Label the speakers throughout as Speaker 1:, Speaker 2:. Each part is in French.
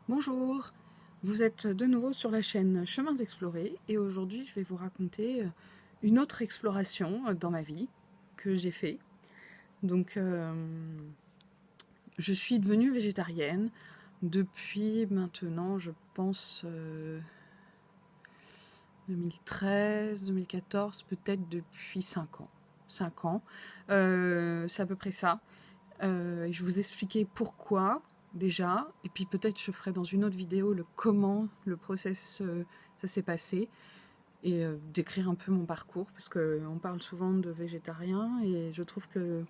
Speaker 1: Bonjour, vous êtes de nouveau sur la chaîne Chemins Explorés et aujourd'hui je vais vous raconter une autre exploration dans ma vie que j'ai fait. Donc je suis devenue végétarienne depuis maintenant je pense 2013, 2014, peut-être depuis 5 ans. 5 ans, c'est à peu près ça. Et je vais vous expliquer pourquoi déjà, et puis peut-être je ferai dans une autre vidéo le comment, le process, ça s'est passé, et décrire un peu mon parcours, parce qu'on parle souvent de végétarien, et je trouve que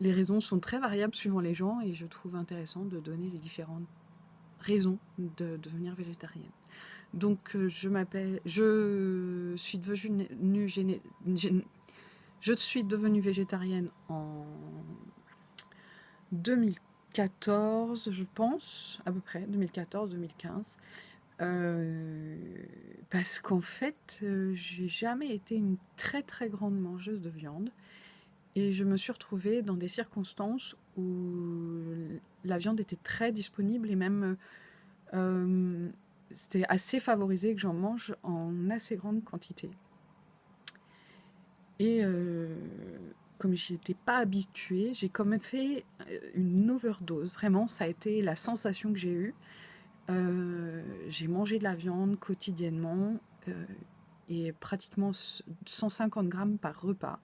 Speaker 1: les raisons sont très variables suivant les gens, et je trouve intéressant de donner les différentes raisons de devenir végétarienne. Donc je suis devenue végétarienne en 2014, je pense, à peu près, 2014-2015. Parce qu'en fait, j'ai jamais été une très très grande mangeuse de viande. Et je me suis retrouvée dans des circonstances où la viande était très disponible et même c'était assez favorisé que j'en mange en assez grande quantité. Et comme j'y étais pas habituée, j'ai quand même fait une overdose. Vraiment, ça a été la sensation que j'ai eue. J'ai mangé de la viande quotidiennement et pratiquement 150 grammes par repas.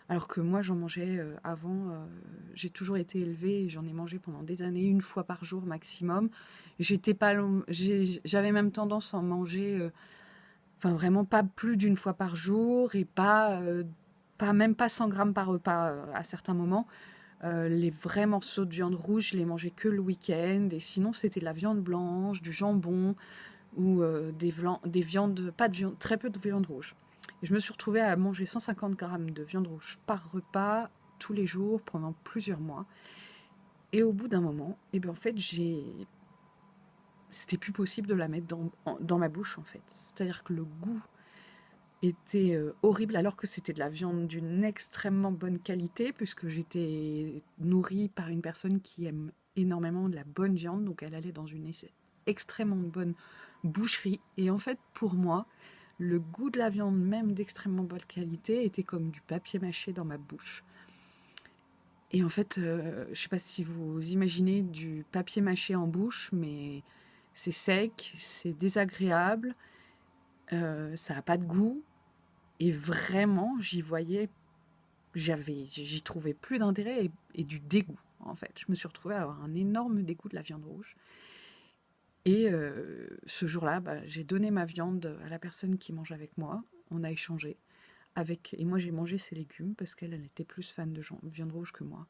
Speaker 1: Alors que moi, j'en mangeais avant, j'ai toujours été élevée et j'en ai mangé pendant des années, une fois par jour maximum. J'étais pas j'avais même tendance à en manger, enfin vraiment pas plus d'une fois par jour et même pas 100 grammes par repas à certains moments. Les vrais morceaux de viande rouge, je les mangeais que le week-end. Et sinon, c'était de la viande blanche, du jambon ou des viandes, pas de viande, très peu de viande rouge. Et je me suis retrouvée à manger 150 grammes de viande rouge par repas, tous les jours, pendant plusieurs mois. Et au bout d'un moment, eh bien, en fait, c'était plus possible de la mettre dans ma bouche, en fait. C'est-à-dire que le goût était horrible alors que c'était de la viande d'une extrêmement bonne qualité puisque j'étais nourrie par une personne qui aime énormément de la bonne viande, donc elle allait dans une extrêmement bonne boucherie. Et en fait, pour moi, le goût de la viande, même d'extrêmement bonne qualité, était comme du papier mâché dans ma bouche. Et en fait, je sais pas si vous imaginez du papier mâché en bouche, mais c'est sec, c'est désagréable, ça n'a pas de goût. Et vraiment, j'y trouvais plus d'intérêt et du dégoût, en fait. Je me suis retrouvée à avoir un énorme dégoût de la viande rouge. Et ce jour-là, j'ai donné ma viande à la personne qui mange avec moi. On a échangé. Et moi, j'ai mangé ses légumes parce qu'elle était plus fan de viande rouge que moi.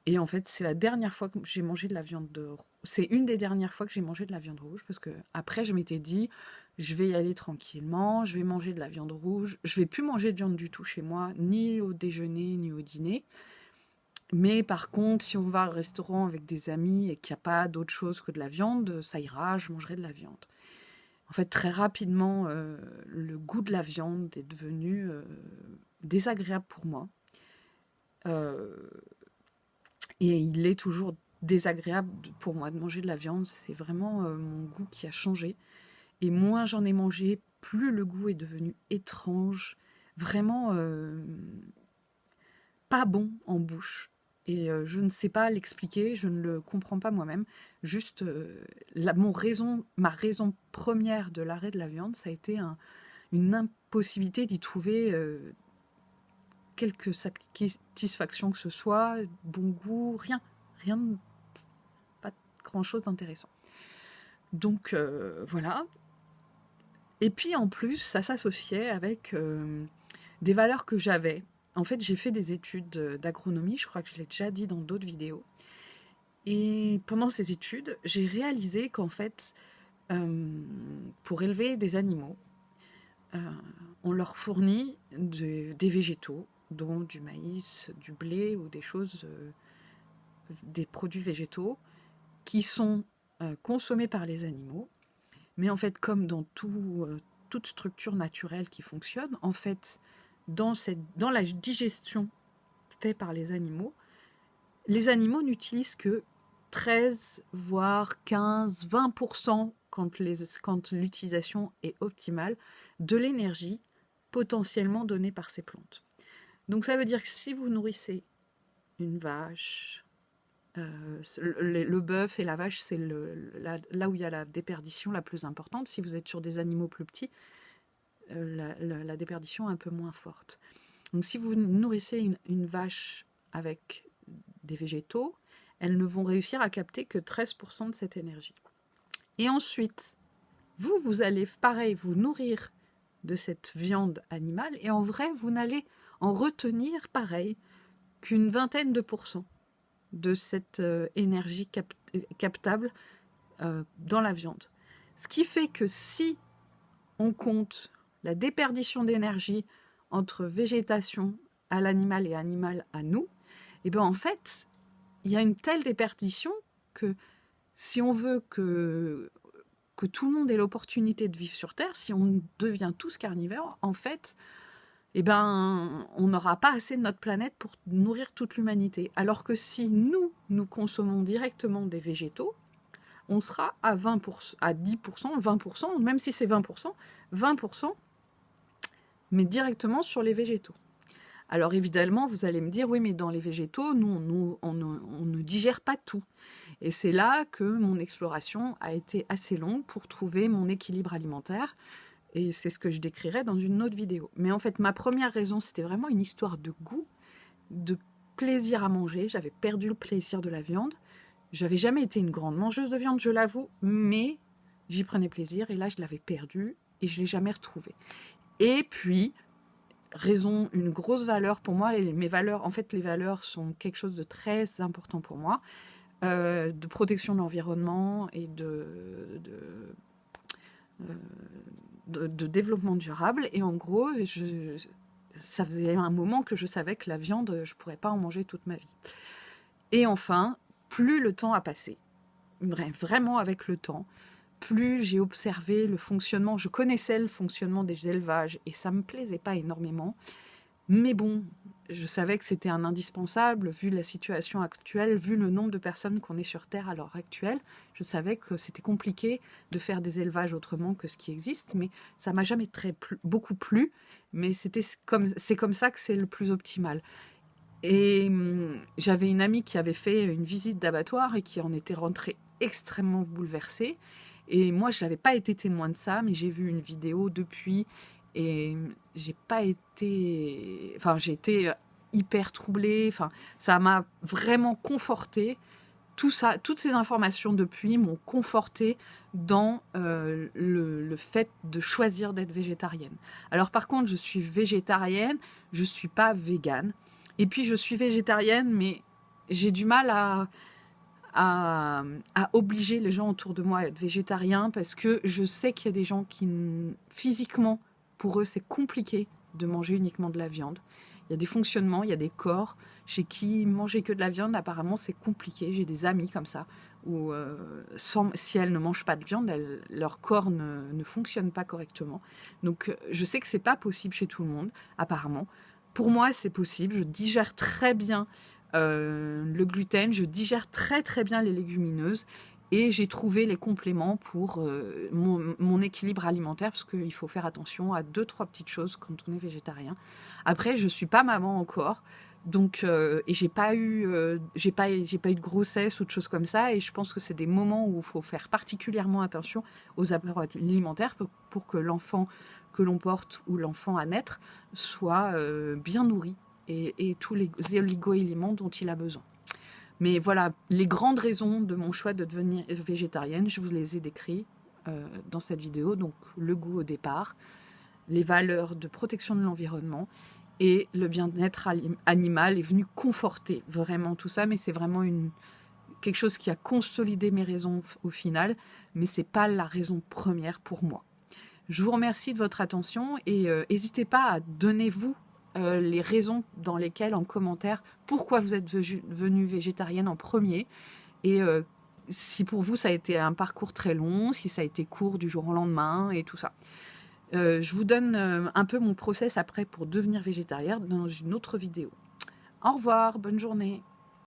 Speaker 1: Et en fait, c'est la dernière fois que j'ai mangé de la c'est une des dernières fois que j'ai mangé de la viande rouge parce que après, je m'étais dit, je vais y aller tranquillement, je vais manger de la viande rouge. Je vais plus manger de viande du tout chez moi, ni au déjeuner, ni au dîner. Mais par contre, si on va au restaurant avec des amis et qu'il n'y a pas d'autre chose que de la viande, ça ira, je mangerai de la viande. En fait, très rapidement, le goût de la viande est devenu désagréable pour moi. Euh, et il est toujours désagréable pour moi de manger de la viande. C'est vraiment mon goût qui a changé. Et moins j'en ai mangé, plus le goût est devenu étrange. Vraiment pas bon en bouche. Et je ne sais pas l'expliquer, je ne le comprends pas moi-même. Juste, ma raison première de l'arrêt de la viande, ça a été une impossibilité d'y trouver quelque satisfaction que ce soit, bon goût, rien. Rien, pas grand-chose d'intéressant. Donc voilà. Et puis en plus, ça s'associait avec des valeurs que j'avais. En fait, j'ai fait des études d'agronomie, je crois que je l'ai déjà dit dans d'autres vidéos. Et pendant ces études, j'ai réalisé qu'en fait, pour élever des animaux, euh, on leur fournit des végétaux, dont du maïs, du blé ou des produits végétaux qui sont consommés par les animaux. Mais en fait, comme dans toute structure naturelle qui fonctionne, en fait, dans la digestion faite par les animaux n'utilisent que 13, voire 15, 20% quand l'utilisation est optimale de l'énergie potentiellement donnée par ces plantes. Donc ça veut dire que si vous nourrissez une vache, le bœuf et la vache, c'est là où il y a la déperdition la plus importante. Si vous êtes sur des animaux plus petits, la déperdition est un peu moins forte. Donc si vous nourrissez une vache avec des végétaux, elles ne vont réussir à capter que 13% de cette énergie. Et ensuite, vous allez, pareil, vous nourrir de cette viande animale, et en vrai, vous n'allez en retenir, pareil, qu'une vingtaine de pourcents de cette énergie captable dans la viande. Ce qui fait que si on compte la déperdition d'énergie entre végétation à l'animal et animal à nous, et bien en fait, il y a une telle déperdition que si on veut que tout le monde ait l'opportunité de vivre sur Terre, si on devient tous carnivores, en fait, eh ben, on n'aura pas assez de notre planète pour nourrir toute l'humanité. Alors que si nous consommons directement des végétaux, on sera à 20%, à 10%, 20%, même si c'est 20%, 20%, mais directement sur les végétaux. Alors évidemment, vous allez me dire, oui, mais dans les végétaux, nous, on ne digère pas tout. Et c'est là que mon exploration a été assez longue pour trouver mon équilibre alimentaire. Et c'est ce que je décrirai dans une autre vidéo. Mais en fait, ma première raison, c'était vraiment une histoire de goût, de plaisir à manger. J'avais perdu le plaisir de la viande. J'avais jamais été une grande mangeuse de viande, je l'avoue, mais j'y prenais plaisir. Et là, je l'avais perdu et je ne l'ai jamais retrouvé. Et puis, une grosse valeur pour moi, et mes valeurs, en fait, les valeurs sont quelque chose de très important pour moi. De protection de l'environnement et de développement durable. Et en gros, ça faisait un moment que je savais que la viande, je ne pourrais pas en manger toute ma vie. Et enfin, plus le temps a passé, vraiment avec le temps, plus j'ai observé le fonctionnement, je connaissais le fonctionnement des élevages et ça ne me plaisait pas énormément. Mais bon, je savais que c'était un indispensable, vu la situation actuelle, vu le nombre de personnes qu'on est sur Terre à l'heure actuelle. Je savais que c'était compliqué de faire des élevages autrement que ce qui existe, mais ça m'a jamais beaucoup plu. Mais c'est comme ça que c'est le plus optimal. Et j'avais une amie qui avait fait une visite d'abattoir et qui en était rentrée extrêmement bouleversée. Et moi, je n'avais pas été témoin de ça, mais j'ai vu une vidéo depuis. Et j'ai été hyper troublée. Enfin, ça m'a vraiment confortée. Tout ça, toutes ces informations depuis m'ont confortée dans le fait de choisir d'être végétarienne. Alors par contre, je suis végétarienne, je ne suis pas végane. Et puis je suis végétarienne, mais j'ai du mal à obliger les gens autour de moi à être végétariens parce que je sais qu'il y a des gens qui, physiquement, pour eux, c'est compliqué de manger uniquement de la viande. Il y a des fonctionnements, il y a des corps chez qui manger que de la viande, apparemment, c'est compliqué. J'ai des amis comme ça, où si elles ne mangent pas de viande, leur corps ne fonctionne pas correctement. Donc, je sais que c'est pas possible chez tout le monde, apparemment. Pour moi, c'est possible. Je digère très bien le gluten, je digère très très bien les légumineuses. Et j'ai trouvé les compléments pour mon équilibre alimentaire, parce qu'il faut faire attention à 2-3 petites choses quand on est végétarien. Après, je ne suis pas maman encore, donc, et j'ai pas eu de grossesse ou de choses comme ça. Et je pense que c'est des moments où il faut faire particulièrement attention aux apports alimentaires pour que l'enfant que l'on porte ou l'enfant à naître soit bien nourri et tous les oligo-éléments dont il a besoin. Mais voilà, les grandes raisons de mon choix de devenir végétarienne, je vous les ai décrites dans cette vidéo. Donc, le goût au départ, les valeurs de protection de l'environnement et le bien-être animal est venu conforter vraiment tout ça. Mais c'est vraiment quelque chose qui a consolidé mes raisons au final. Mais ce n'est pas la raison première pour moi. Je vous remercie de votre attention et n'hésitez pas à donner vous les raisons dans lesquelles, en commentaire, pourquoi vous êtes devenue végétarienne en premier. Et si pour vous, ça a été un parcours très long, si ça a été court du jour au lendemain et tout ça. Je vous donne un peu mon process après pour devenir végétarienne dans une autre vidéo. Au revoir, bonne journée.